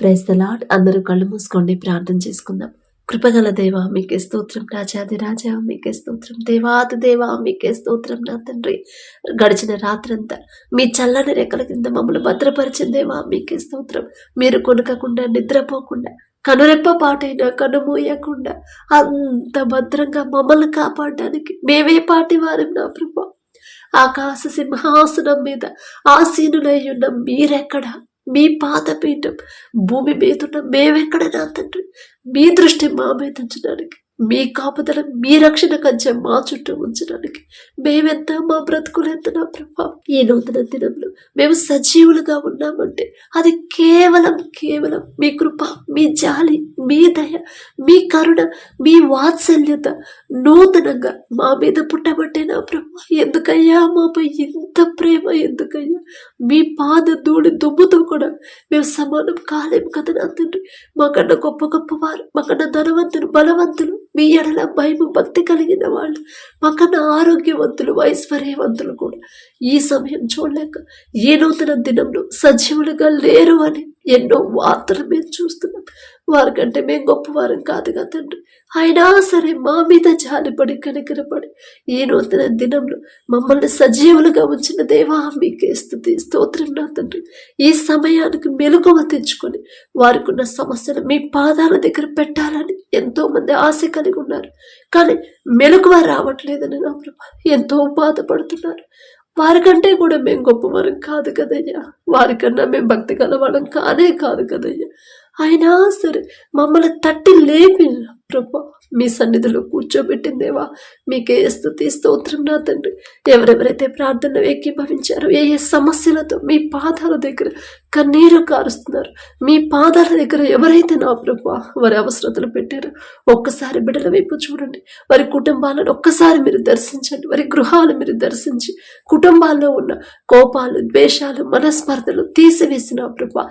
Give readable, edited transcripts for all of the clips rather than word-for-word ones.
Praise the lord. అందరూ కళ్ళు మూసుకోండి, ప్రార్థన చేసుకుందాం. కృపగల దేవా మీకే స్తోత్రం, రాజాది రాజా మీకే స్తోత్రం, దేవాది దేవా మీకే స్తోత్రం. నా తండ్రి, గడిచిన రాత్రంతా మీ చల్లని రెక్కల కింద మమ్మల్ని భద్రపరిచిన దేవా మీకే స్తోత్రం. మీరు కొనుకకుండా, నిద్రపోకుండా, కనురెప్ప పాటైనా కనుమూయకుండా అంత భద్రంగా మమ్మల్ని కాపాడడానికి మేమే పాటి వారం నా ప్రభా. ఆకాశ సింహాసనం మీద ఆసీనులై ఉన్న మీరెక్కడ? మీ పాదపీఠం భూమి మీదున్న మేమెక్కడ నా తండ్రి? మీ దృష్టి మా మీద ఉంచడానికి, మీ కాపుదల, మీ రక్షణ కంచె మా చుట్టూ ఉంచడానికి మేమెంత, మా బ్రతుకులెంత నా ప్రభా. ఈ నూతన దినంలో మేము సజీవులుగా ఉన్నామంటే అది కేవలం మీ కృప, మీ జాలి, మీ దయ, మీ కరుణ, మీ వాత్సల్యత నూతనంగా మా మీద పుట్టబట్టే నా ప్రభా. ఎందుకయ్యా మాపై ఇంత ప్రేమ? ఎందుకయ్యా? మీ పాద ధూళి దుమ్ముతో కూడా మేము సమానం కాలేము కదా నా తండ్రి. మాకన్నా గొప్పవారు, మాకన్నా ధనవంతులు, బలవంతులు, మీ ఎడల భయము భక్తి కలిగిన వాళ్ళు, మాకన్నా ఆరోగ్యవంతులు, ఐశ్వర్యవంతులు కూడా ఈ సమయం చూడలేక ఏ నూతన దినంలో సజీవులుగా లేరు అని ఎన్నో వార్తలు మేము చూస్తున్నాం. వారికంటే మేము గొప్పవారం కాదుగా తండ్రి. అయినా సరే మా మీద జాలిపడి, కనికరపడి ఈ నూతన దినంలో మమ్మల్ని సజీవులుగా ఉంచిన దేవా మీకే స్తుతి, స్తోత్రం నా తండ్రి. ఈ సమయానికి మెలకువ తెచ్చుకొని వారికి ఉన్న సమస్యలు మీ పాదాల దగ్గర పెట్టాలని ఎంతో మంది ఆశ కలిగి ఉన్నారు. కానీ మెలకువ రావట్లేదని నా ప్రభా ఎంతో బాధపడుతున్నారు. వారికంటే కూడా మేము గొప్పవారం కాదు కదయ్యా, వారికన్నా మేము భక్తి గలవాళ్ళం కాదు కదయ్యా. అయినా సరే మమ్మల్ని తట్టి లేపి ప్రభా మీ సన్నిధిలో కూర్చోబెట్టిందేవా మీకే స్తుతి, స్తోత్రం నా తండ్రి. ఎవరెవరైతే ప్రార్థనలు ఏకీభవించారో, ఏ సమస్యలతో మీ పాదాల దగ్గర కన్నీరు కారుస్తున్నారు, మీ పాదాల దగ్గర ఎవరైతే నా ప్రభా వారి అవసరతలు పెట్టారో ఒక్కసారి బిడ్డల వైపు చూడండి. వారి కుటుంబాలను ఒక్కసారి మీరు దర్శించండి. వారి గృహాలు మీరు దర్శించి కుటుంబాల్లో ఉన్న కోపాలు, ద్వేషాలు, మనస్పర్ధలు తీసివేసిన ప్రభా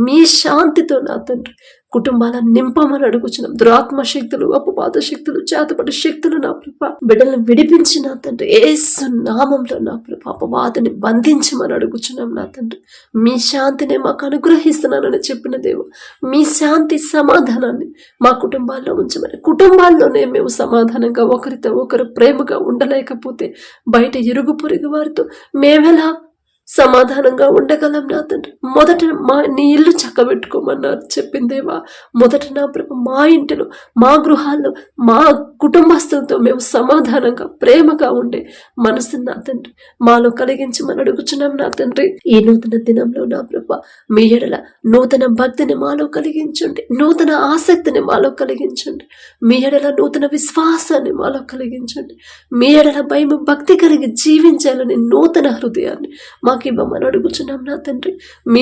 మీ శాంతితో నా తండ్రి కుటుంబాలను నింపమని అడుగుచున్నాం. దురాత్మ శక్తులు, అపవాద శక్తులు, చేతపడి శక్తులు నా ప్రభా బిడ్డలను విడిపించి నా తండ్రి యేసు నామంలో నా ప్రభా అపవాదిని బంధించమని అడుగుచున్నాం నా తండ్రి. మీ శాంతిని మాకు అనుగ్రహిస్తున్నానని చెప్పిన దేవ, మీ శాంతి సమాధానాన్ని మా కుటుంబాల్లో ఉంచమని, కుటుంబాల్లోనే మేము సమాధానంగా ఒకరితో ఒకరు ప్రేమగా ఉండలేకపోతే బయట ఇరుగు పొరుగు వారితో మేమెలా సమాధానంగా ఉండగలం నా తండ్రి? మొదట నీ ఇల్లు చక్కబెట్టుకోమన్నారు చెప్పిందేవా. మొదట నా ప్రభు మా ఇంటిలో, మా గృహాల్లో, మా కుటుంబస్తులతో మేము సమాధానంగా ప్రేమగా ఉండే మనసు నా తండ్రి మాలో కలిగించమని అడుగుచున్నాం నా తండ్రి. ఈ నూతన దినంలో నా ప్రభు మీ ఎడల నూతన భక్తిని మాలో కలిగించండి, నూతన ఆసక్తిని మాలో కలిగించండి, మీ ఎడల నూతన విశ్వాసాన్ని మాలో కలిగించండి, మీ ఎడల భయం భక్తి కలిగి జీవించాలని నూతన హృదయాన్ని ఇవ్వమని అడుగుచున్నాం నా తండ్రి. మీ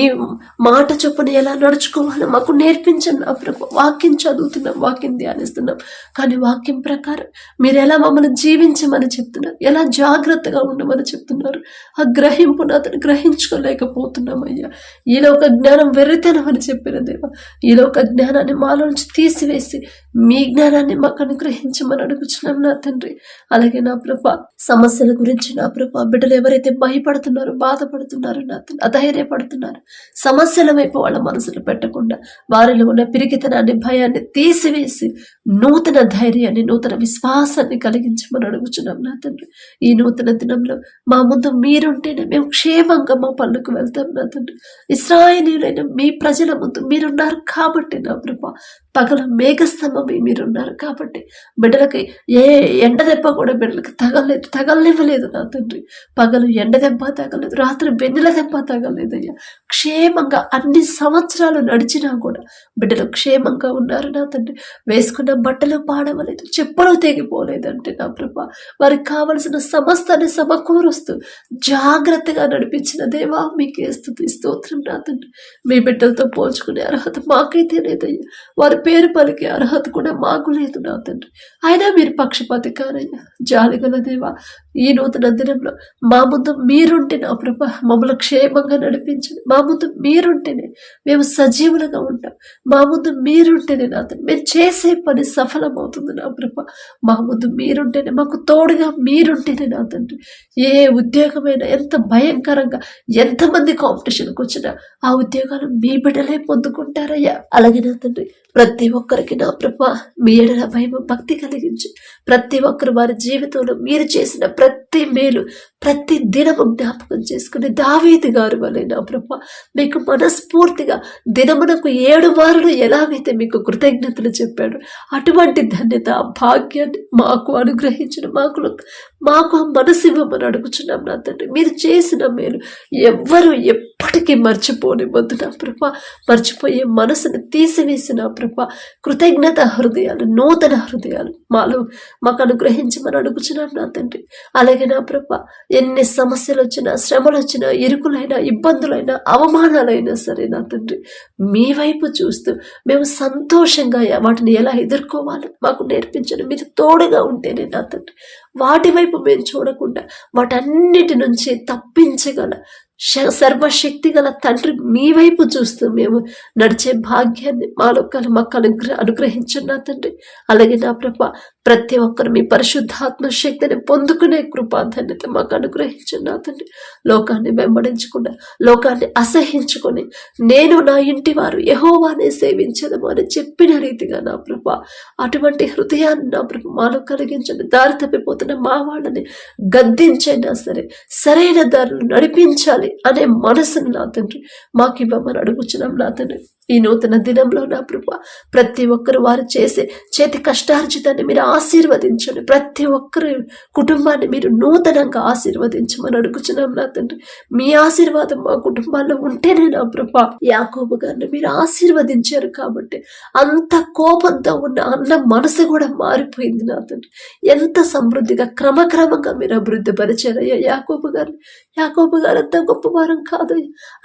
మాట చొప్పున ఎలా నడుచుకోవాలో మాకు నేర్పించండి నా ప్రభు. వాక్యం చదువుతున్నాం, వాక్యం ధ్యానిస్తున్నాం, కానీ వాక్యం ప్రకారం మీరు ఎలా మమ్మల్ని జీవించమని చెప్తున్నారు, ఎలా జాగ్రత్తగా ఉండమని చెప్తున్నారు. ఆ గ్రహింపును అతను గ్రహించుకోలేకపోతున్నామయ్యా. ఈలోక జ్ఞానం వెర్రితనమని చెప్పిన దేవా, ఈలోక జ్ఞానాన్ని మాలో నుంచి తీసివేసి మీ జ్ఞానాన్ని మాకు అనుగ్రహించమని అడుగుచున్నాం నా తండ్రి. అలాగే నా ప్రభా సమస్యల గురించి నా ప్రభా బిడ్డలు ఎవరైతే భయపడుతున్నారో, బాధపడుతున్నారు నా తండ్రి, అధైర్యపడుతున్నారు, సమస్యల వైపు వాళ్ళ మనసులు పెట్టకుండా వారిలో ఉన్న పిరికితనాన్ని, భయాన్ని తీసివేసి నూతన ధైర్యాన్ని, నూతన విశ్వాసాన్ని కలిగించమని అడుగుచున్నాం నా తండ్రి. ఈ నూతన దినంలో మా ముందు మీరుంటేనే మేము క్షేమంగా మా పనులకు వెళ్తాం నా తండ్రి. ఇశ్రాయేలీయులైన మీ ప్రజల ముందు మీరున్నారు కాబట్టి నా ప్రభా పగల మేఘస్తంభమై మీరున్నారు కాబట్టి బిడ్డలకి ఏ ఎండ దెబ్బ కూడా బిడ్డలకి తగలనివ్వలేదు నా తండ్రి. పగలు ఎండ దెబ్బ తగలేదు, రాత్రి వెన్నెల దెబ్బ తగలేదయ్యా. క్షేమంగా అన్ని సంవత్సరాలు నడిచినా కూడా బిడ్డలు క్షేమంగా ఉన్నారు నా తండ్రి. వేసుకున్న బట్టలు పాడవలేదు, చెప్పులు తెగిపోలేదంటే నా ప్రభా వారికి కావలసిన సమస్తాన్ని సమకూరుస్తూ జాగ్రత్తగా నడిపించిన దేవా మీకే స్తుతి, స్తోత్రం నా తండ్రి. మీ బిడ్డలతో పోల్చుకునే అర్హత మాకైతే లేదయ్యా, వారి పేరు పలికే అర్హత కూడా మాకు లేదు నా తండ్రి. అయినా మీరు పక్షపాతి కారయ్యా, జాలిగల దేవా ఈ నూతన దినంలో మా ముందు మీరుంటే నా ప్రభ మమ్మల్ని క్షేమంగా నడిపించండి. మా ముందు మీరుంటేనే మేము సజీవులుగా ఉంటాం. మా ముందు మీరుంటేనే నా తండ్రి మేము చేసే పని సఫలమవుతుంది నా ప్రభ. మా ముందు మీరుంటేనే, మాకు తోడుగా మీరుంటేనే నా తండ్రి ఏ ఉద్యోగమైనా ఎంత భయంకరంగా ఎంతమంది కాంపిటీషన్కి వచ్చినా ఆ ఉద్యోగాలు మీ బిడ్డలే పొందుకుంటారయ్యా. అలాగే నా తండ్రి ప్రతి ఒక్కరికి నా ప్రభ మీ ఎడల భయం భక్తి కలిగించి ప్రతి ఒక్కరు వారి జీవితంలో మీరు చేసిన ప్రతి మేలు ప్రతి దినము జ్ఞాపకం చేసుకుని దావీదు గారు వలె నా ప్రభ మీకు మనస్ఫూర్తిగా దినమునకు 7 మారులు ఎలాగైతే మీకు కృతజ్ఞతలు చెప్పాడు అటువంటి ధన్యత భాగ్యాన్ని మాకు అనుగ్రహించిన మాకు మనసు ఇవ్వమని అడుగుచున్నాం నా తండ్రి. మీరు చేసిన మేలు ఎవ్వరూ ఎప్పటికీ మర్చిపోనివ్వద్దు నా ప్రభ. మర్చిపోయే మనసును తీసివేసిన ప్రభ కృతజ్ఞత హృదయాలు, నూతన హృదయాలు మాకు అనుగ్రహించమని అడుగుచున్నాం నా తండ్రి. అలాగే నా ప్రభ ఎన్ని సమస్యలు వచ్చినా, శ్రమలు వచ్చినా, ఇరుకులైనా, ఇబ్బందులైనా, అవమానాలైనా సరే నా తండ్రి మీ వైపు చూస్తూ మేము సంతోషంగా వాటిని ఎలా ఎదుర్కోవాలో మాకు నేర్పించండి. మీరు తోడుగా ఉంటేనే నా తండ్రి వాటి వైపు మేము చూడకుండా వాటన్నిటి నుంచి తప్పించగల సర్వశక్తి గల తండ్రి మీ వైపు చూస్తూ మేము నడిచే భాగ్యాన్ని మాకు అనుగ్రహించండి నా తండ్రి. అలాగే నా ప్రభ ప్రతి ఒక్కరు మీ పరిశుద్ధాత్మ శక్తిని పొందుకునే కృపాధన్యత మాకు అనుగ్రహించండి నా తండ్రి. లోకాన్ని వెంబడించకుండా, లోకాన్ని అసహించుకొని నేను నా ఇంటి వారు యెహోవానే సేవించదము అని చెప్పిన రీతిగా నా ప్రభ అటువంటి హృదయాన్ని నా ప్రభ మాలో కలిగించండి. దారి తప్పిపోతున్న మా వాళ్ళని గద్దించైనా సరే సరైన దారిలో నడిపించాలి అనే మనసును నా తండ్రి మాకు ఇవ్వమని అడుగుచున్నాం నా తండ్రి. ఈ నూతన దినంలో నా ప్రభ ప్రతి ఒక్కరు వారు చేసే చేతి కష్టార్జితాన్ని మీరు ఆశీర్వదించండి. ప్రతి ఒక్కరి కుటుంబాన్ని మీరు నూతనంగా ఆశీర్వదించమని అడుగుచున్నాం నా తండ్రి. మీ ఆశీర్వాదం మా కుటుంబాల్లో ఉంటేనే నా ప్రభ యాకోబు గారిని మీరు ఆశీర్వదించారు కాబట్టి అంత కోపంతో ఉన్న అన్న మనసు కూడా మారిపోయింది నా తండ్రి. ఎంత సమృద్ధిగా క్రమక్రమంగా మీరు అభివృద్ధి పరిచారయ్యా యాకోబు గారు అంత గొప్పవారం కాదు.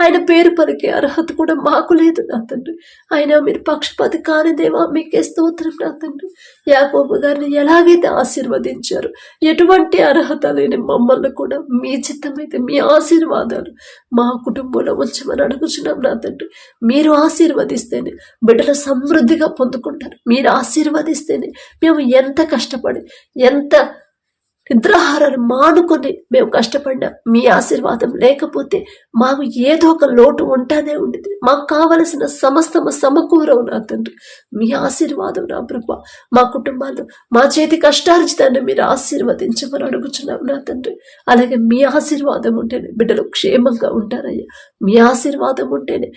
ఆయన పేరు పలికే అర్హత కూడా మాకు లేదు నా తండ్రి. ఆయన మీరు పక్షపాతి కాని దేవా మీకే స్తోత్రం నా తండ్రి. యాకోబు గారిని ఎలాగైతే ఆశీర్వదించారు ఎటువంటి అర్హత లేని మమ్మల్ని కూడా మీ చిత్తమైతే మీ ఆశీర్వాదాలు మా కుటుంబంలో ఉంచమని అడుగుచున్నాం నా తండ్రి. మీరు ఆశీర్వదిస్తేనే బిడ్డలు సమృద్ధిగా పొందుకుంటారు. మీరు ఆశీర్వదిస్తేనే మేము ఎంత కష్టపడి ఎంత నిద్రాహారాలు మానుకొని మేము కష్టపడినా మీ ఆశీర్వాదం లేకపోతే మాకు ఏదో ఒక లోటు ఉంటానే ఉండేది. మాకు కావలసిన సమస్తము సమకూరవు నా తండ్రి. మీ ఆశీర్వాదం నా ప్రభ మా కుటుంబాల్లో మా చేతి కష్టార్జితాన్ని మీరు ఆశీర్వదించమని అడుగుచున్నాం నా తండ్రి. అలాగే మీ ఆశీర్వాదం ఉంటేనే బిడ్డలు క్షేమంగా ఉంటారయ్యా. మీ ఆశీర్వాదం ఉంటేనే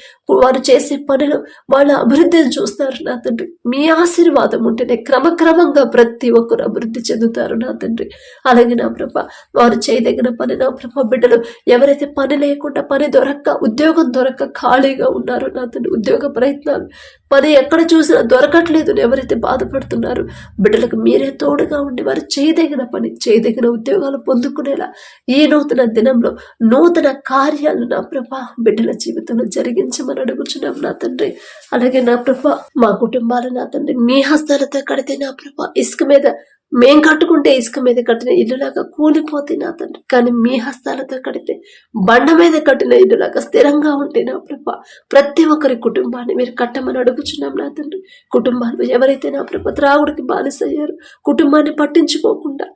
వారు చేసే పనిలో వాళ్ళ అభివృద్ధిని చూస్తారు నా తండ్రి. మీ ఆశీర్వాదం ఉంటేనే క్రమక్రమంగా ప్రతి ఒక్కరు అభివృద్ధి చెందుతారు నా తండ్రి. అలాగే నా ప్రభ వారు చేయదగిన పని నా ప్రభ బిడ్డలు ఎవరైతే పని లేకుండా పని దొరక్క ఉద్యోగం దొరక్క ఖాళీగా ఉన్నారో నా తండ్రి ఉద్యోగ ప్రయత్నాలు పని ఎక్కడ చూసినా దొరకట్లేదు ఎవరైతే బాధపడుతున్నారు బిడ్డలకు మీరే తోడుగా ఉండి వారు చేయదగిన పని చేయదగిన ఉద్యోగాలు పొందుకునేలా ఈ నూతన దినంలో నూతన కార్యాలు నా ప్రభ బిడ్డల జీవితంలో జరిగించమని అడుగుచున్నాం నా తండ్రి. అలాగే నా ప్రభ మా కుటుంబాలు నా తండ్రి మీ హస్తాలతో కడితే నా ప్రభ ఇసుక మీద మేం కట్టుకుంటే ఇసుక మీద కట్టిన ఇల్లులాగా కూలిపోతే నా తండ్రి, కానీ మీ హస్తాలతో కడితే బండ మీద కట్టిన ఇల్లులాగా స్థిరంగా ఉంటే నా ప్రభ ప్రతి ఒక్కరి కుటుంబాన్ని మీరు కట్టమని అడుగుచున్నాం నా తండ్రి. కుటుంబాలు ఎవరైతే నా ప్రభ త్రాగుడికి బానిసయ్యారు కుటుంబాన్ని పట్టించుకోకుండా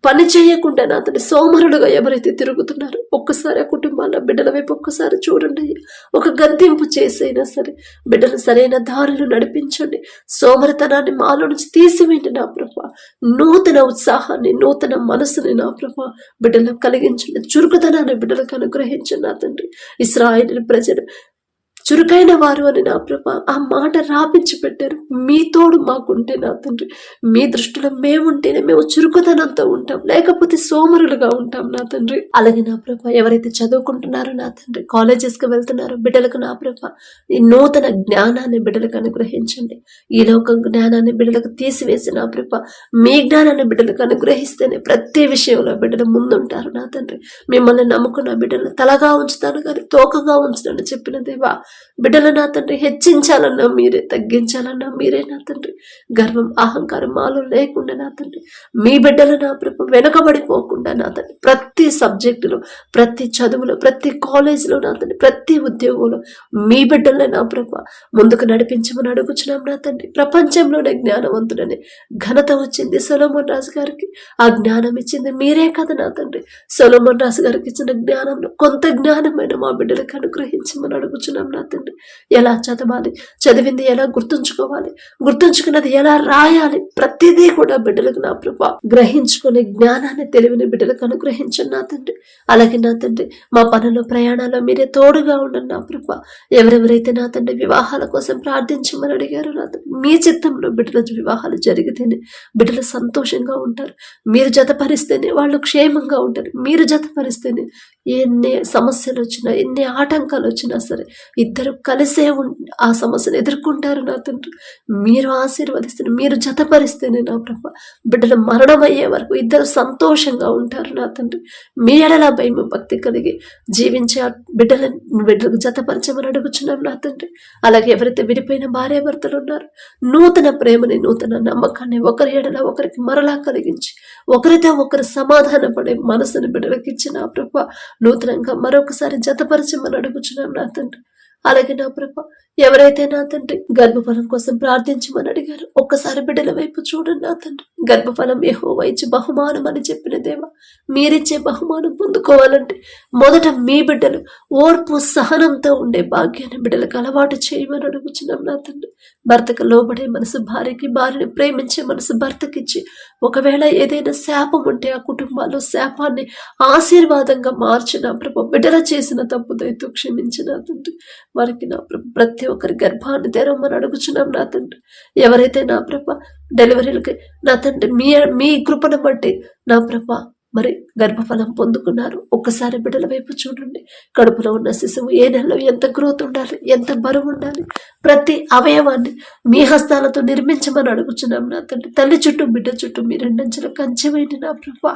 పని చేయకుండా నా తండ్రి సోమరులుగా ఎవరైతే తిరుగుతున్నారో ఒక్కసారి ఆ కుటుంబాల బిడ్డల వైపు ఒక్కసారి చూడండి. ఒక గద్దింపు చేసైనా సరే బిడ్డలు సరైన దారులు నడిపించండి. సోమరితనాన్ని మాలో నుంచి తీసివేయండి నా ప్రభ. నూతన ఉత్సాహాన్ని నూతన మనసుని నా ప్రభ బిడ్డలకు కలిగించండి. చురుకుతనాన్ని బిడ్డలకు అనుగ్రహించండి నా తండ్రి. ఇశ్రాయేలు ప్రజలు చురుకైన వారు అని నా ప్రభ ఆ మాట రాపించి పెట్టారు. మీ తోడు మాకుంటే నా తండ్రి మీ దృష్టిలో మేముంటేనే మేము చురుకుతనంతో ఉంటాం, లేకపోతే సోమరులుగా ఉంటాం నా తండ్రి. అలాగే నా ప్రభ ఎవరైతే చదువుకుంటున్నారో నా తండ్రి కాలేజెస్కి వెళ్తున్నారో బిడ్డలకు నా ప్రభ ఈ నూతన జ్ఞానాన్ని బిడ్డలకు అనుగ్రహించండి. ఈ లోక జ్ఞానాన్ని బిడ్డలకు తీసివేసి నా ప్రభ మీ జ్ఞానాన్ని బిడ్డలకు అనుగ్రహిస్తేనే ప్రతి విషయంలో బిడ్డలు ముందుంటారు నా తండ్రి. మిమ్మల్ని నమ్ముకున్న బిడ్డలను తలగా ఉంచుతాను కానీ తోకగా ఉంచుతాను చెప్పిన దేవా బిడ్డలు నా తండ్రి హెచ్చించాలన్నా మీరే, తగ్గించాలన్నా మీరే నా తండ్రి. గర్వం అహంకారం మాలో లేకుండా నా తండ్రి, మీ బిడ్డలు నా ప్రభ వెనకబడిపోకుండా నా తండ్రి, ప్రతి సబ్జెక్టులో, ప్రతి చదువులో, ప్రతి కాలేజీలో నా తండ్రి, ప్రతి ఉద్యోగంలో మీ బిడ్డలే నా ప్రభ ముందుకు నడిపించమని అడుగుచున్నాం నా తండ్రి. ప్రపంచంలోనే జ్ఞానవంతుడని ఘనత వచ్చింది సొలొమోన్ రాజు గారికి. ఆ జ్ఞానం ఇచ్చింది మీరే కదా నా తండ్రి. సొలొమోన్ రాజు గారికి ఇచ్చిన జ్ఞానంలో కొంత జ్ఞానమైన మా బిడ్డలకు అనుగ్రహించమని అడుగుచున్నాం నా తండ్రి. ఎలా చదవాలి, చదివింది ఎలా గుర్తుంచుకోవాలి, గుర్తుంచుకున్నది ఎలా రాయాలి, ప్రతిదీ కూడా బిడ్డలకు నా ప్రభ గ్రహించుకునే జ్ఞానాన్ని, తెలివిని బిడ్డలకు అనుగ్రహించండి నా తండ్రి. అలాగే నా తండ్రి మా పనుల ప్రయాణాల్లో మీరే తోడుగా ఉండండి నా ప్రభ. ఎవరెవరైతే నా తండ్రి వివాహాల కోసం ప్రార్థించమని అడిగారు నా తండ్రి, మీ చిత్తంలో బిడ్డల వివాహాలు జరిగితేనే బిడ్డలు సంతోషంగా ఉంటారు. మీరు జతపరిస్తేనే వాళ్ళు క్షేమంగా ఉంటారు. మీరు జతపరిస్తేనే ఎన్ని సమస్యలు వచ్చినా, ఎన్ని ఆటంకాలు వచ్చినా సరే ఇద్దరు కలిసే ఆ సమస్యను ఎదుర్కొంటారు నా తండ్రి. మీరు ఆశీర్వదిస్తేనే, మీరు జతపరిస్తేనే నా ప్రభ బిడ్డలు మరణం అయ్యే వరకు ఇద్దరు సంతోషంగా ఉంటారు నా తండ్రి. మీ ఎడల భయం భక్తి కలిగి జీవించే బిడ్డలకు జతపరచమని అడుగుచున్నాం నా తండ్రి. అలాగే ఎవరైతే విడిపోయిన భార్యాభర్తలు ఉన్నారో నూతన ప్రేమని, నూతన నమ్మకాన్ని ఒకరి ఎడల ఒకరికి మరలా కలిగించి ఒకరితో ఒకరు సమాధాన పడే మనసుని బిడ్డలకు ఇచ్చిన నా ప్రభ నూతనంగా మరొకసారి జతపరచమని అడుగుచున్నాం నా తండ్రి. అలాగే నా ప్రభ ఎవరైతే నా తండ్రి గర్భఫలం కోసం ప్రార్థించమని అడిగారు, ఒక్కసారి బిడ్డల వైపు చూడండి నా తండ్రి. గర్భఫలం యెహోవా ఇచ్చే బహుమానం అని చెప్పిన దేవా, మీరిచ్చే బహుమానం పొందుకోవాలంటే మొదట మీ బిడ్డలు ఓర్పు సహనంతో ఉండే భాగ్యాన్ని బిడ్డలకు అలవాటు చేయమని అడుగుచున్నాం నా తండ్రి. భర్తకు లోబడే మనసు భార్యకి, భార్యని ప్రేమించే మనసు భర్తకిచ్చి ఒకవేళ ఏదైనా శాపం ఉంటే ఆ కుటుంబాల్లో శాపాన్ని ఆశీర్వాదంగా మార్చిన ప్రభు బిడ్డల చేసిన తప్పుదైతే క్షమించిన తండ్రి. వారికి నా ప్రభు ప్రతి ఒక్కరి గర్భాన్ని తెరవమని అడుగుచున్నాం నా తండ్రి. ఎవరైతే నా ప్రభ డెలివరీలకి నా తండ్రి మీ కృపను బట్టి నా ప్రభ మరి గర్భఫలం పొందుకున్నారు, ఒక్కసారి బిడ్డల వైపు చూడండి. కడుపులో ఉన్న శిశువు ఏ నెలలో ఎంత గ్రోత్ ఉండాలి, ఎంత బరువు ఉండాలి, ప్రతి అవయవాన్ని మీ హస్తాలతో నిర్మించమని అడుగుచున్నాం నా తండ్రి. తల్లి చుట్టూ బిడ్డ చుట్టూ మీ రెండంచెల కంచె వేయండి నా ప్రభ.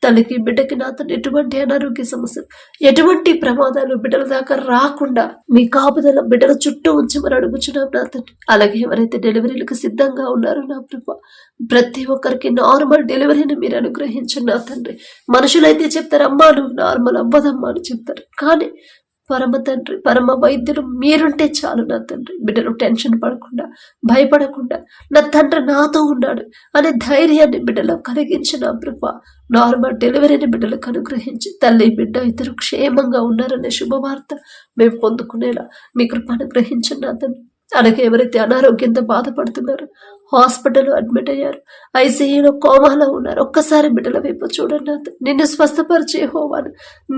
తల్లికి బిడ్డకి నా తండ్రి ఎటువంటి అనారోగ్య సమస్యలు, ఎటువంటి ప్రమాదాలు బిడ్డల దాకా రాకుండా మీ కాపుదల బిడ్డల చుట్టూ ఉంచమని అడుగుచున్నాం నా తండ్రి. అలాగే ఎవరైతే డెలివరీలకు సిద్ధంగా ఉన్నారో నా ప్రభ ప్రతి ఒక్కరికి నార్మల్ డెలివరీని మీరు అనుగ్రహించండి నా తండ్రి. మనుషులైతే చెప్తారు, అమ్మా నువ్వు నార్మల్ అవ్వదమ్మా అని చెప్తారు, కానీ పరమ తండ్రి, పరమ వైద్యులు మీరుంటే చాలు నా తండ్రి. బిడ్డలు టెన్షన్ పడకుండా, భయపడకుండా నా తండ్రి నాతో ఉన్నాడు అనే ధైర్యాన్ని బిడ్డలకు కలిగించిన ప్రభ నార్మల్ డెలివరీని బిడ్డలకు అనుగ్రహించి తల్లి బిడ్డ ఇద్దరు క్షేమంగా ఉన్నారనే శుభవార్త మేము పొందుకునేలా మీ కృప అనుగ్రహించిన నా తండ్రి. అలాగే ఎవరైతే అనారోగ్యంతో బాధపడుతున్నారో, హాస్పిటల్లో అడ్మిట్ అయ్యారు, ఐసీయూలో కోమాలో ఉన్నారు, ఒక్కసారి బిడ్డల వైపు చూడండి. నిన్ను స్వస్థపరిచే యెహోవాను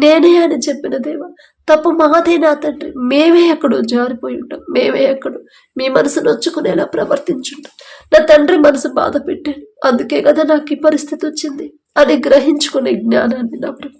నేనే అని చెప్పిన దేవా, తప్పు మాదే నా తండ్రి. మేమే ఎక్కడో జారిపోయి ఉంటాం, మేమే ఎక్కడో మీ మనసు నొచ్చుకునేలా ప్రవర్తించుంటాం. నా తండ్రి మనసు బాధ పెట్టాను, అందుకే కదా నాకు ఈ పరిస్థితి వచ్చింది అని గ్రహించుకునే జ్ఞానాన్ని నా ప్రభు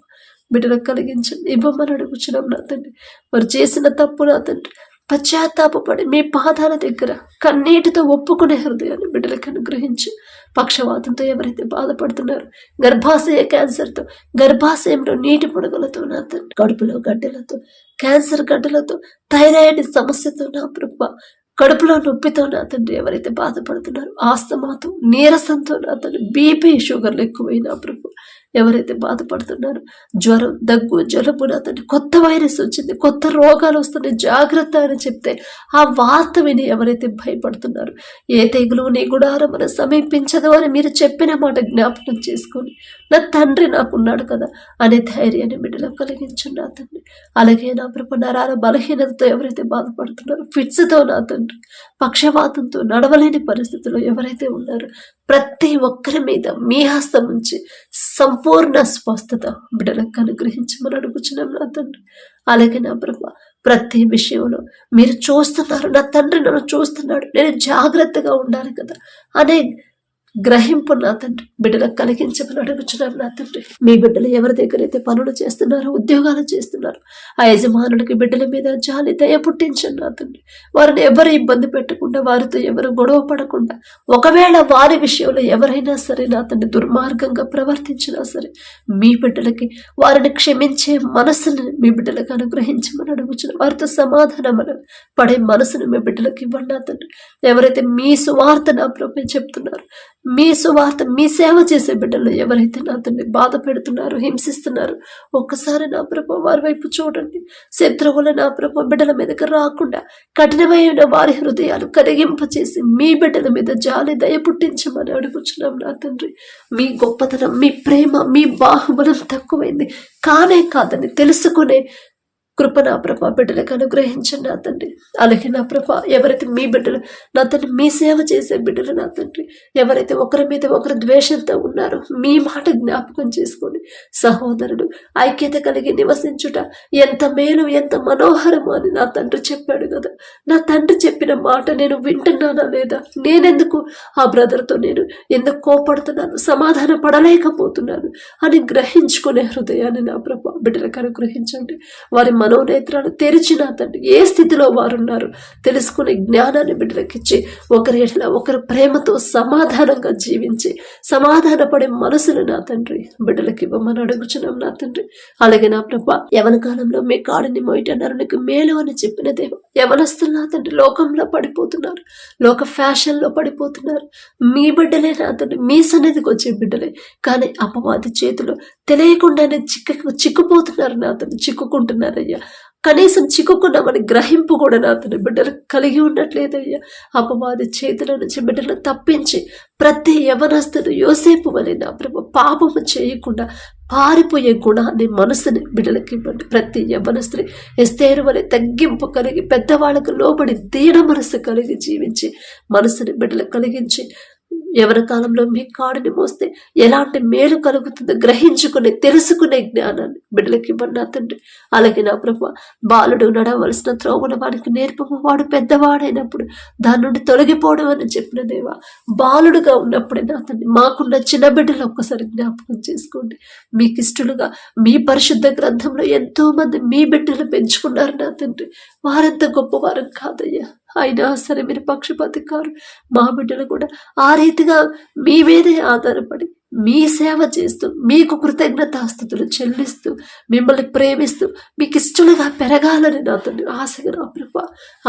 బిడ్డలకు కలిగించండి, ఇవ్వమని అడుగుచున్నాం నా తండ్రి. మరి చేసిన తప్పు నా తండ్రి పశ్చాత్తాపడి మీ పాదాల దగ్గర కన్నీటితో ఒప్పుకునే హృదయాన్ని బిడ్డలకు అనుగ్రహించి, పక్షవాతంతో ఎవరైతే బాధపడుతున్నారో, గర్భాశయ క్యాన్సర్తో, గర్భాశయంలో నీటి పొడగలతో నా తండ్రి, కడుపులో గడ్డలతో, క్యాన్సర్ గడ్డలతో, థైరాయిడ్ సమస్యతో నా ప్రభ, కడుపులో నొప్పితో నా తండ్రి ఎవరైతే బాధపడుతున్నారో, ఆస్తమాతో, నీరసంతో నా తండ్రి, బీపీ షుగర్లు ఎక్కువైనా ప్రభు ఎవరైతే బాధపడుతున్నారో, జ్వరం, దగ్గు, జలుబు నా తండ్రి, కొత్త వైరస్ వచ్చింది, కొత్త రోగాలు వస్తున్నాయి, జాగ్రత్త అని చెప్తే ఆ వార్త విని ఎవరైతే భయపడుతున్నారో, ఏ తెగులు నీ గుడారం మనం సమీపించదు అని మీరు చెప్పిన మాట జ్ఞాపకం చేసుకొని నా తండ్రి నాకున్నాడు కదా అనే ధైర్యాన్ని బిడ్డలకు కలిగించండి నా తండ్రి. అలాగే నా ప్రభు నరాల బలహీనతతో ఎవరైతే బాధపడుతున్నారో, ఫిట్స్తో నా తండ్రి, పక్షవాతంతో నడవలేని పరిస్థితుల్లో ఎవరైతే ఉన్నారో ప్రతి ఒక్కరి మీద మీ హస్తం నుంచి సంపూర్ణ స్వస్థత బిడ్డలకు అనుగ్రహించమని అడుగుచున్నాం నా తండ్రి. అలాగే నా ప్రభు ప్రతి విషయంలో మీరు చూస్తున్నారు, నా తండ్రి నన్ను చూస్తున్నాడు, నేను జాగ్రత్తగా ఉండాలి కదా అనే గ్రహింపు నా తండ్రి బిడ్డలకు కలిగించమని అడుగుచున్నాం నా తండ్రి. మీ బిడ్డలు ఎవరి దగ్గర అయితే పనులు చేస్తున్నారో, ఉద్యోగాలు చేస్తున్నారు, ఆ యజమానులకి బిడ్డల మీద జాలి దయ పుట్టించండి నా తండ్రి. వారిని ఎవరు ఇబ్బంది పెట్టకుండా, వారితో ఎవరు గొడవ పడకుండా, ఒకవేళ వారి విషయంలో ఎవరైనా సరే నా తండ్రి దుర్మార్గంగా ప్రవర్తించినా సరే మీ బిడ్డలకి వారిని క్షమించే మనసును మీ బిడ్డలకు అనుగ్రహించమని అడుగుచున్నాం. వారితో సమాధానం పడే మనసును మీ బిడ్డలకు ఇవ్వండి నా తండ్రి. ఎవరైతే మీ సువార్త నా ప్రభు చెప్తున్నారు, మీ సువార్త, మీ సేవ చేసే బిడ్డలు ఎవరైతే నా తండ్రి బాధ పెడుతున్నారు, హింసిస్తున్నారు, ఒక్కసారి నా ప్రభు వారి వైపు చూడండి. శత్రువులు నా ప్రభు బిడ్డల మీదకి రాకుండా కఠినమైన వారి హృదయాలు కరిగింపచేసి మీ బిడ్డల మీద జాలి దయ పుట్టించమని అడుగుచున్నాం నా తండ్రి. మీ గొప్పతనం, మీ ప్రేమ, మీ బాహుబలం తక్కువైంది కానే కాదని తెలుసుకునే కృప నా ప్రభ బిడ్డలకు అనుగ్రహించండి నా తండ్రి. అలాగే నా ప్రభ ఎవరైతే మీ బిడ్డలు నా తండ్రి మీ సేవ చేసే బిడ్డలు నా తండ్రి ఎవరైతే ఒకరి మీద ఒకరు ద్వేషంతో ఉన్నారో మీ మాట జ్ఞాపకం చేసుకోండి. సహోదరుడు ఐక్యత కలిగి నివసించుట ఎంత మేలు, ఎంత మనోహరము అని నా తండ్రి చెప్పాడు కదా. నా తండ్రి చెప్పిన మాట నేను వింటున్నానా లేదా? నేనెందుకు ఆ బ్రదర్తో నేను ఎందుకు కోపడుతున్నాను, సమాధాన పడలేకపోతున్నాను అని గ్రహించుకునే హృదయాన్ని నా ప్రభ బిడ్డలకు అనుగ్రహించండి. వారి మనోనేత్రాలు తెరిచిన తండ్రి ఏ స్థితిలో వారున్నారు తెలుసుకునే జ్ఞానాన్ని బిడ్డలకిచ్చి ఒకరి ఎడల ఒకరు ప్రేమతో సమాధానంగా జీవించి సమాధాన పడే మనసును నా తండ్రి బిడ్డలకి ఇవ్వమని అడుగుచున్నాం నా తండ్రి. అలాగే నా ప్రభ యవన కాలంలో మీ కాడిని మోయటన్నారు నీకు మేలు అని చెప్పిన దేవ, యవనస్తులు నా తండ్రి లోకంలో పడిపోతున్నారు, లోక ఫ్యాషన్లో పడిపోతున్నారు. మీ బిడ్డలే నా తండ్రి, మీ సన్నిధికి వచ్చే బిడ్డలే, కానీ అపవాది చేతిలో తెలియకుండానే చిక్కుపోతున్నారు నా తండ్రి, చిక్కుకుంటున్నారయ్యా. కనీసం చిక్కుకున్నామని గ్రహింపు కూడా నా తండ్రి బిడ్డలు కలిగి ఉండట్లేదయ్యా. అపవాది చేతుల నుంచి బిడ్డలను తప్పించి ప్రతి యవనస్తుడు యోసేపు వలె నా ప్రభు పాపము చేయకుండా పారిపోయే గుణాన్ని మనసుని బిడ్డలకి ఇవ్వండి. ప్రతి యవనస్తుని ఎస్తేరు వలె తగ్గింపు కలిగి పెద్దవాళ్ళకు లోబడి దీన మనసు కలిగి జీవించి మనసుని బిడ్డలకు కలిగించి ఎవరి కాలంలో మీ కాడిని మోస్తే ఎలాంటి మేలు కలుగుతుందో గ్రహించుకునే తెలుసుకునే జ్ఞానాన్ని బిడ్డలకి ఇవ్వండి నా తండ్రి. అలాగే నా ప్రభు బాలుడు నడవలసిన త్రోవను వాడికి నేర్పము, వాడు పెద్దవాడైనప్పుడు దాని నుండి తొలగిపోవడం అని చెప్పిన దేవా, బాలుడుగా ఉన్నప్పుడే నా తండ్రి మాకున్న చిన్న బిడ్డలు ఒక్కసారి జ్ఞాపకం చేసుకోండి. మీకు ఇష్టలుగా మీ పరిశుద్ధ గ్రంథంలో ఎంతో మంది మీ బిడ్డలు పెంచుకున్నారు నా తండ్రి. వారంత గొప్పవారం కాదయ్యా, అయినా సరే మీరు పక్షపాతి కారు. మా బిడ్డలు కూడా ఆ రీతిగా మీ మీదే ఆధారపడి మీ సేవ చేస్తూ మీకు కృతజ్ఞతాస్తుతులు చెల్లిస్తూ మిమ్మల్ని ప్రేమిస్తూ మీకు ఇష్టలుగా పెరగాలని నా తండ్రి ఆశగా నా ప్రభ,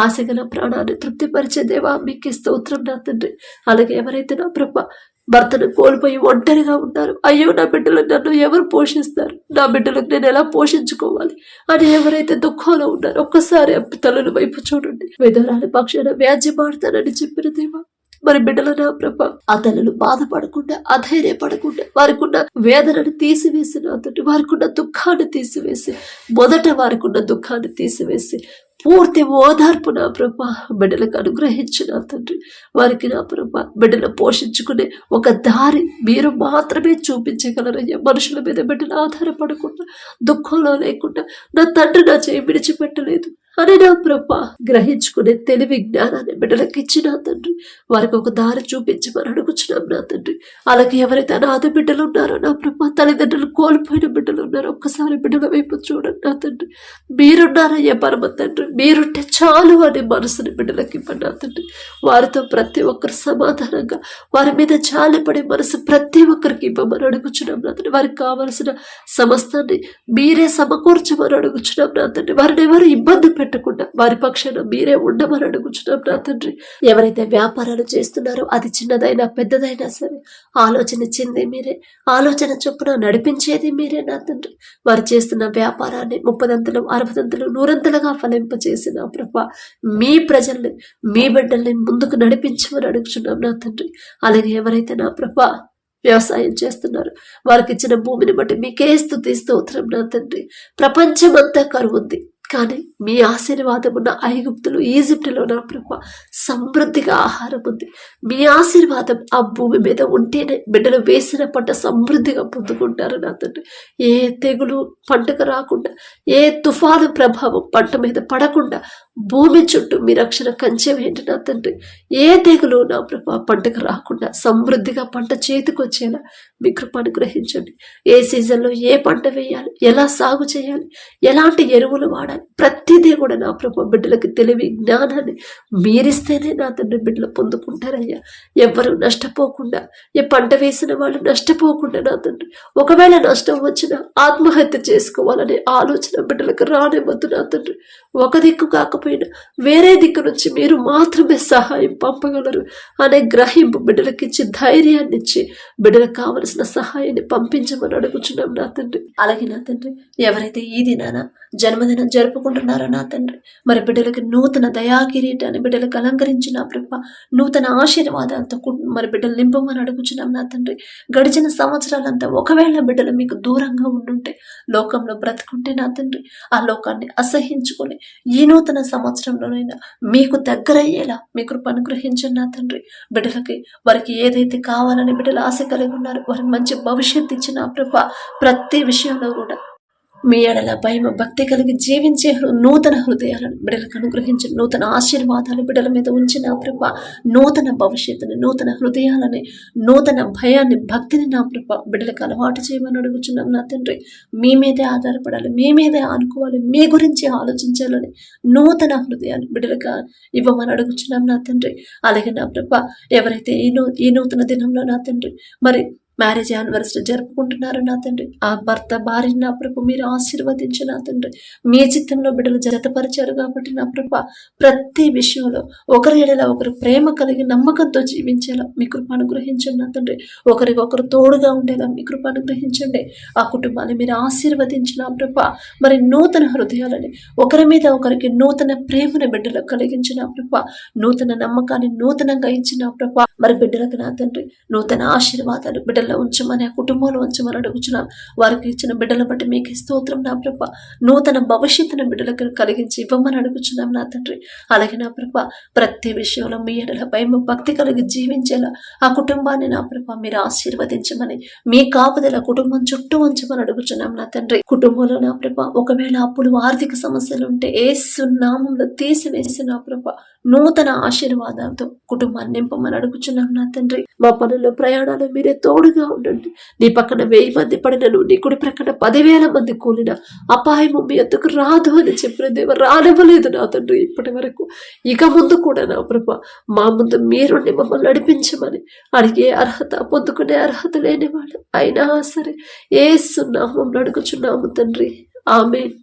ఆశగా నా ప్రాణాన్ని తృప్తిపరిచే దేవా మీకు స్తోత్రం నా తండ్రి. అలాగే ఎవరైతే నా ప్రభ భర్తను కోల్పోయి ఒంటరిగా ఉంటారు, అయ్యో నా బిడ్డలు నన్ను ఎవరు పోషిస్తారు, నా బిడ్డలకు నేను ఎలా పోషించుకోవాలి అని ఎవరైతే దుఃఖంలో ఉన్నారో ఒక్కసారి తల్లుల వైపు చూడండి. విధవరాలి పక్షాన వ్యాజ్యమాడతానని చెప్పిన దేవా, మరి బిడ్డలు నా ప్రభ ఆ తల్లులు బాధపడకుండా అధైర్యపడకుండా వారికి ఉన్న వేదనను తీసివేసి నా తండ్రి వారికి ఉన్న దుఃఖాన్ని తీసివేసి మొదట వారికి ఉన్న దుఃఖాన్ని తీసివేసి పూర్తి ఓదార్పు నా ప్రభ బిడ్డలకు అనుగ్రహించు నా తండ్రి. వారికి నా ప్రభ బిడ్డను పోషించుకునే ఒక దారి మీరు మాత్రమే చూపించగలరయ్యా. మనుషుల మీద బిడ్డలు ఆధారపడకుండా దుఃఖంలో లేకుండా నా తండ్రి నా చేయి విడిచిపెట్టలేదు అని నా ప్రభ గ్రహించుకునే తెలివి జ్ఞానాన్ని బిడ్డలకు ఇచ్చిన తండ్రి వారికి ఒక దారి చూపించమని అడుగుచున్నాం నా తండ్రి. అలాగే ఎవరైతే అనాథ బిడ్డలు ఉన్నారో నా ప్రభ, తల్లిదండ్రులు కోల్పోయిన బిడ్డలు ఉన్నారో ఒక్కసారి బిడ్డల వైపు చూడండి నా తండ్రి. మీరున్నారయ్యా పరమ తండ్రి, మీరుంటే చాలు అనే మనసుని బిడ్డలకి ఇవ్వండి నా తండ్రి. వారితో ప్రతి ఒక్కరు సమాధానంగా వారి మీద జాలిపడే మనసు ప్రతి ఒక్కరికి ఇవ్వమని అడుగుచున్నాం నా తండ్రి. వారికి కావలసిన సమస్తాన్ని మీరే సమకూర్చమని అడుగుచున్నాం నా తండ్రి. వారిని ఎవరు ఇబ్బంది పెట్టకుండా వారి పక్షాన మీరే ఉండమని అడుగుచున్నాం నా తండ్రి. ఎవరైతే వ్యాపారాలు చేస్తున్నారో అది చిన్నదైనా పెద్దదైనా సరే ఆలోచన ఇచ్చింది మీరే, ఆలోచన చొప్పున నడిపించేది మీరే నా తండ్రి. వారు చేస్తున్న వ్యాపారాన్ని 30 60 100 ఫలింపచేసిన ప్రభ మీ ప్రజల్ని మీ బిడ్డల్ని ముందుకు నడిపించమని అడుగుచున్నాం నా తండ్రి. అలాగే ఎవరైతే నా ప్రభ వ్యవసాయం చేస్తున్నారు వారికి ఇచ్చిన భూమిని బట్టి మీకే స్తుతి స్తోత్రం నా తండ్రి. ప్రపంచమంతా కరువు ఉంది, కానీ మీ ఆశీర్వాదం ఉన్న ఐగుప్తులు ఈజిప్టులో నా ప్రభా సమృద్ధిగా ఆహారం ఉంది. మీ ఆశీర్వాదం ఆ భూమి మీద ఉంటేనే బిడ్డలు వేసిన పంట సమృద్ధిగా పొందుకుంటారు నా తండ్రి. ఏ తెగులు పంటకు రాకుండా, ఏ తుఫాను ప్రభావం పంట మీద పడకుండా భూమి చుట్టూ మీ రక్షణ కంచె వేయండి నా తండ్రి. ఏ తెగులు నా ప్రభా పంటకు రాకుండా సమృద్ధిగా పంట చేతికొచ్చేలా మీ కృప అనుగ్రహించండి. ఏ సీజన్లో ఏ పంట వేయాలి, ఎలా సాగు చేయాలి, ఎలాంటి ఎరువులు వాడాలి, ప్రతిదీ కూడా నా ప్రభా బిడ్డలకి తెలివి జ్ఞానాన్ని మీరిస్తేనే నా తండ్రి బిడ్డలు పొందుకుంటారయ్యా. ఎవ్వరూ నష్టపోకుండా, ఏ పంట వేసిన వాళ్ళు నష్టపోకుండా నా తండ్రి, ఒకవేళ నష్టం వచ్చినా ఆత్మహత్య చేసుకోవాలనే ఆలోచన బిడ్డలకు రానివ్వద్దు నా తండ్రి. ఒక దిక్కు కాకపోయినా వేరే దిక్కు నుంచి మీరు మాత్రమే సహాయం పంపగలరు అనే గ్రహింపు బిడ్డలకి ఇచ్చి ధైర్యాన్ని ఇచ్చి బిడ్డలకు కావలసిన సహాయాన్ని పంపించమని అడుగుచున్నాం నా తండ్రి. అలాగే నా తండ్రి, ఎవరైతే ఈ దినాన జన్మదినం జరుపుకుంటున్నారో నా తండ్రి, మరి బిడ్డలకి నూతన దయాకిరీటాన్ని బిడ్డలకు అలంకరించిన ప్రభ, నూతన ఆశీర్వాదాలతో మరి బిడ్డలు నింపమని అడుగుచున్నాం నా తండ్రి. గడిచిన సంవత్సరాలంతా ఒకవేళ బిడ్డలు మీకు దూరంగా ఉండుంటే, లోకంలో బ్రతుకుంటే నా తండ్రి, ఆ లోకాన్ని అసహించుకొని ఈ నూతన సంవత్సరంలోనైనా మీకు దగ్గరయ్యేలా మీ కృప అనుగ్రహించండి నా తండ్రి. బిడ్డలకి వారికి ఏదైతే కావాలని బిడ్డలు ఆశ కలిగి ఉన్నారు, వారికి మంచి భవిష్యత్తు ఇచ్చిన ప్రభ, ప్రతి విషయంలో కూడా మీ ఎడల భయం భక్తి కలిగి జీవించే నూతన హృదయాలను బిడ్డలకు అనుగ్రహించి, నూతన ఆశీర్వాదాలు బిడ్డల మీద ఉంచిన ప్రభ, నూతన భవిష్యత్తుని, నూతన హృదయాలని, నూతన భయాన్ని, భక్తిని నా ప్రభ బిడ్డలకు అలవాటు చేయమని అడుగుచున్నాం నా తండ్రి. మీ మీదే ఆధారపడాలి, మీ మీదే ఆనుకోవాలి, మీ గురించి ఆలోచించాలని నూతన హృదయాన్ని బిడ్డలకు ఇవ్వమని అడుగుచున్నాం నా తండ్రి. అలాగే నా ప్రభ, ఎవరైతే ఈ నూతన దినంలో నా తండ్రి మరి మ్యారేజ్ యానివర్సరీ జరుపుకుంటున్నారు నా తండ్రి, ఆ భర్త భార్య నా ప్రభు మీరు ఆశీర్వదించి నా తండ్రి. మీ చిత్తంలో బిడ్డలు జతపరిచారు కాబట్టి నా ప్రభ, ప్రతి విషయంలో ఒకరి ఎడల ఒకరు ప్రేమ కలిగి నమ్మకంతో జీవించేలా మీ కృప అనుగ్రహించండి నా తండ్రి. ఒకరికొకరు తోడుగా ఉండేలా మీ కృప అనుగ్రహించండి. ఆ కుటుంబాన్ని మీరు ఆశీర్వదించిన ప్రభ, మరి నూతన హృదయాలని, ఒకరి మీద ఒకరికి నూతన ప్రేమను బిడ్డలకు కలిగించిన ప్రభ, నూతన నమ్మకాన్ని నూతనంగా ఇచ్చిన ప్రభ, మరి బిడ్డలకు నా తండ్రి నూతన ఆశీర్వాదాలు బిడ్డలు ఉంచమని, ఆ కుటుంబంలో ఉంచమని అడుగుచున్నాం. వారికి ఇచ్చిన బిడ్డల బట్టి మీకు స్తోత్రం నా ప్రభ. నూతన భవిష్యత్తును బిడ్డలకు కలిగించి ఇవ్వమని అడుగుచున్నాం నా తండ్రి. అలాగే నా ప్రభ, ప్రతి విషయంలో మీ ఎడల భయం భక్తి కలిగి జీవించేలా ఆ కుటుంబాన్ని నా ప్రభ మీరు ఆశీర్వదించమని, మీ కాపుదల కుటుంబం చుట్టూ ఉంచమని అడుగుచున్నాం నా తండ్రి. కుటుంబంలో నా ప్రభ ఒకవేళ అప్పులు ఆర్థిక సమస్యలు ఉంటే యేసు నామములో తీసివేసి నా ప్రభ నూతన ఆశీర్వాదాలతో కుటుంబాన్ని నింపమని అడుగుచున్నాం నా తండ్రి. మా పనుల్లో ప్రయాణాలు మీరే తోడుగా ఉండండి. నీ పక్కన 1000 మంది పడినను, నీ కుడి ప్రక్కన 10,000 మంది కూలిన అపాయము మీ ఎద్దుకు రాదు అని చెప్పిన దేవ రానివ్వలేదు నా తండ్రి ఇప్పటి వరకు. ఇక ముందు కూడా నా ప్రభ మా ముందు మీరుండి మమ్మల్ని నడిపించమని అడిగే అర్హత, పొందుకునే అర్హత లేనివాడు అయినా సరే యేసు నామములో అడుగుచున్నాము తండ్రి. ఆమేన్.